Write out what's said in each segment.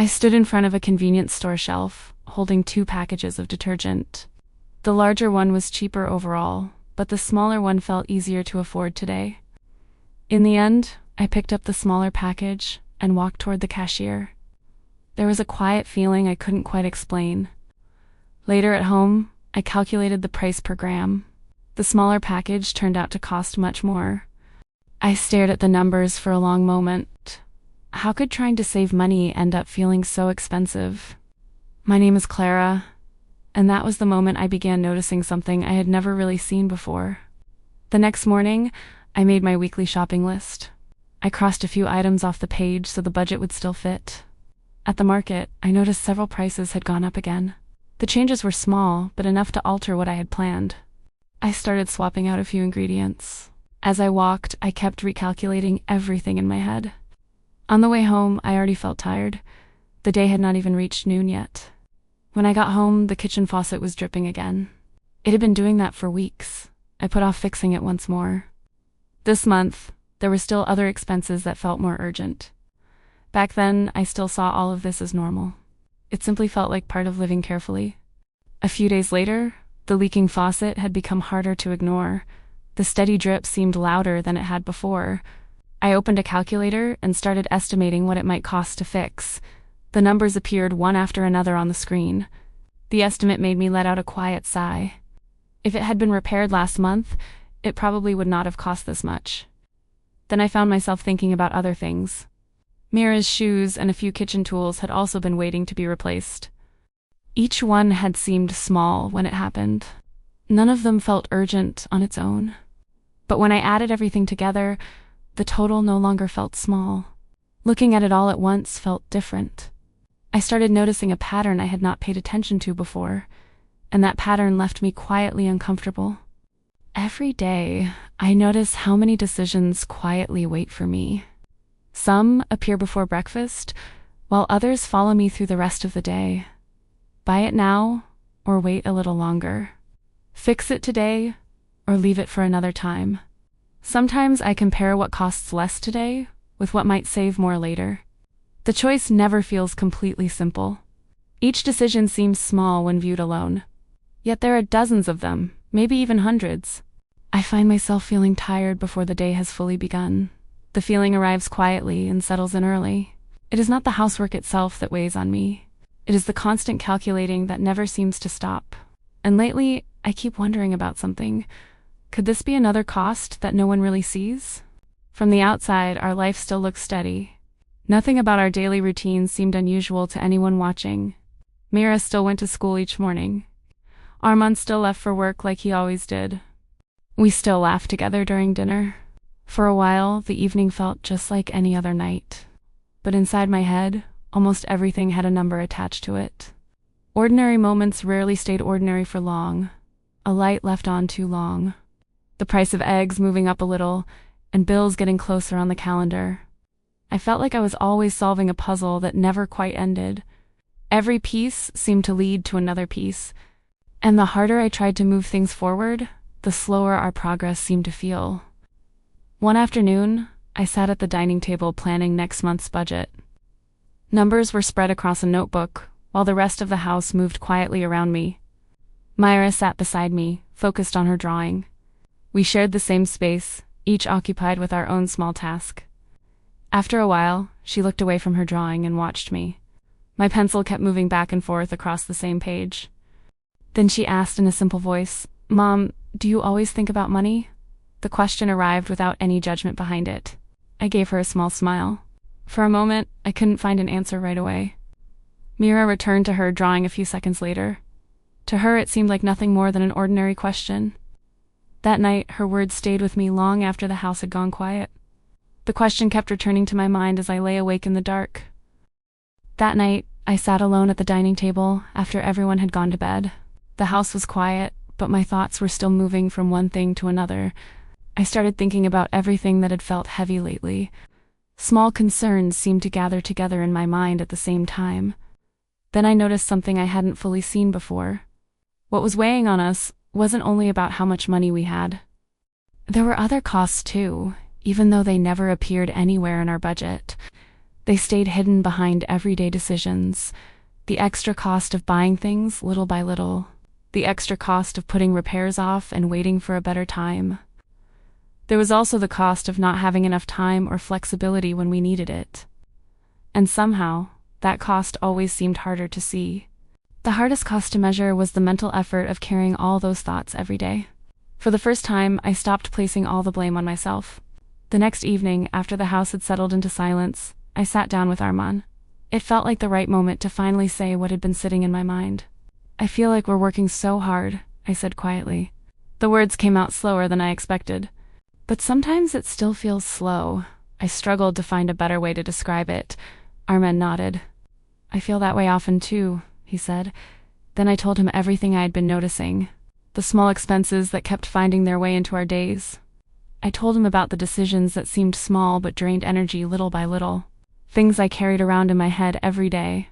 I stood in front of a convenience store shelf, holding 2 packages of detergent. The larger one was cheaper overall, but the smaller one felt easier to afford today. In the end, I picked up the smaller package and walked toward the cashier. There was a quiet feeling I couldn't quite explain. Later at home, I calculated the price per gram. The smaller package turned out to cost much more. I stared at the numbers for a long moment. How could trying to save money end up feeling so expensive? My name is Clara, and that was the moment I began noticing something I had never really seen before. The next morning, I made my weekly shopping list. I crossed a few items off the page so the budget would still fit. At the market, I noticed several prices had gone up again. The changes were small, but enough to alter what I had planned. I started swapping out a few ingredients. As I walked, I kept recalculating everything in my head. On the way home, I already felt tired. The day had not even reached noon yet. When I got home, the kitchen faucet was dripping again. It had been doing that for weeks. I put off fixing it once more. This month, there were still other expenses that felt more urgent. Back then, I still saw all of this as normal. It simply felt like part of living carefully. A few days later, the leaking faucet had become harder to ignore. The steady drip seemed louder than it had before. I opened a calculator and started estimating what it might cost to fix. The numbers appeared one after another on the screen. The estimate made me let out a quiet sigh. If it had been repaired last month, it probably would not have cost this much. Then I found myself thinking about other things. Mira's shoes and a few kitchen tools had also been waiting to be replaced. Each one had seemed small when it happened. None of them felt urgent on its own. But when I added everything together, the total no longer felt small. Looking at it all at once felt different. I started noticing a pattern I had not paid attention to before, and that pattern left me quietly uncomfortable. Every day, I notice how many decisions quietly wait for me. Some appear before breakfast, while others follow me through the rest of the day. Buy it now, or wait a little longer. Fix it today, or leave it for another time. Sometimes I compare what costs less today with what might save more later. The choice never feels completely simple. Each decision seems small when viewed alone. Yet there are dozens of them, maybe even hundreds. I find myself feeling tired before the day has fully begun. The feeling arrives quietly and settles in early. It is not the housework itself that weighs on me. It is the constant calculating that never seems to stop. And lately, I keep wondering about something. Could this be another cost that no one really sees? From the outside, our life still looks steady. Nothing about our daily routine seemed unusual to anyone watching. Mira still went to school each morning. Armand still left for work like he always did. We still laughed together during dinner. For a while, the evening felt just like any other night. But inside my head, almost everything had a number attached to it. Ordinary moments rarely stayed ordinary for long. A light left on too long. The price of eggs moving up a little, and bills getting closer on the calendar. I felt like I was always solving a puzzle that never quite ended. Every piece seemed to lead to another piece, and the harder I tried to move things forward, the slower our progress seemed to feel. One afternoon, I sat at the dining table planning next month's budget. Numbers were spread across a notebook, while the rest of the house moved quietly around me. Myra sat beside me, focused on her drawing. We shared the same space, each occupied with our own small task. After a while, she looked away from her drawing and watched me. My pencil kept moving back and forth across the same page. Then she asked in a simple voice, "Mom, do you always think about money?" The question arrived without any judgment behind it. I gave her a small smile. For a moment, I couldn't find an answer right away. Mira returned to her drawing a few seconds later. To her, it seemed like nothing more than an ordinary question. That night, her words stayed with me long after the house had gone quiet. The question kept returning to my mind as I lay awake in the dark. That night, I sat alone at the dining table after everyone had gone to bed. The house was quiet, but my thoughts were still moving from one thing to another. I started thinking about everything that had felt heavy lately. Small concerns seemed to gather together in my mind at the same time. Then I noticed something I hadn't fully seen before. What was weighing on us wasn't only about how much money we had. There were other costs too, even though they never appeared anywhere in our budget. They stayed hidden behind everyday decisions. The extra cost of buying things little by little. The extra cost of putting repairs off and waiting for a better time. There was also the cost of not having enough time or flexibility when we needed it. And somehow, that cost always seemed harder to see. The hardest cost to measure was the mental effort of carrying all those thoughts every day. For the first time, I stopped placing all the blame on myself. The next evening, after the house had settled into silence, I sat down with Arman. It felt like the right moment to finally say what had been sitting in my mind. "I feel like we're working so hard," I said quietly. The words came out slower than I expected. "But sometimes it still feels slow." I struggled to find a better way to describe it. Arman nodded. "I feel that way often too," he said. Then I told him everything I had been noticing. The small expenses that kept finding their way into our days. I told him about the decisions that seemed small but drained energy little by little. Things I carried around in my head every day.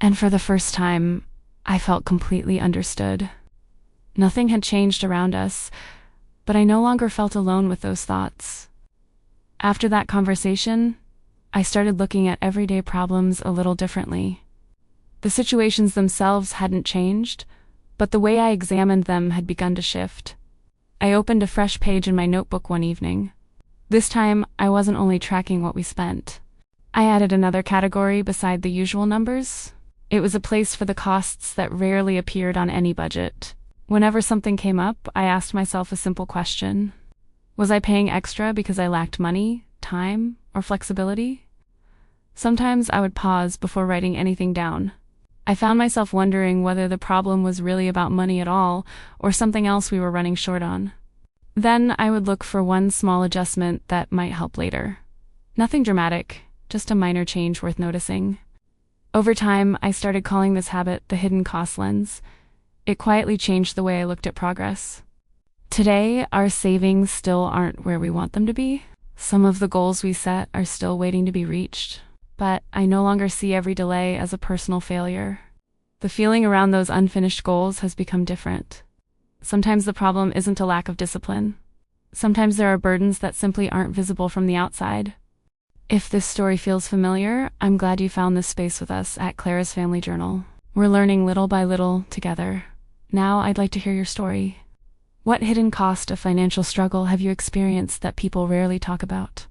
And for the first time, I felt completely understood. Nothing had changed around us, but I no longer felt alone with those thoughts. After that conversation, I started looking at everyday problems a little differently. The situations themselves hadn't changed, but the way I examined them had begun to shift. I opened a fresh page in my notebook one evening. This time, I wasn't only tracking what we spent. I added another category beside the usual numbers. It was a place for the costs that rarely appeared on any budget. Whenever something came up, I asked myself a simple question. Was I paying extra because I lacked money, time, or flexibility? Sometimes I would pause before writing anything down. I found myself wondering whether the problem was really about money at all, or something else we were running short on. Then I would look for one small adjustment that might help later. Nothing dramatic, just a minor change worth noticing. Over time, I started calling this habit the hidden cost lens. It quietly changed the way I looked at progress. Today, our savings still aren't where we want them to be. Some of the goals we set are still waiting to be reached. But I no longer see every delay as a personal failure. The feeling around those unfinished goals has become different. Sometimes the problem isn't a lack of discipline. Sometimes there are burdens that simply aren't visible from the outside. If this story feels familiar, I'm glad you found this space with us at Clara's Family Journal. We're learning little by little together. Now I'd like to hear your story. What hidden cost of financial struggle have you experienced that people rarely talk about?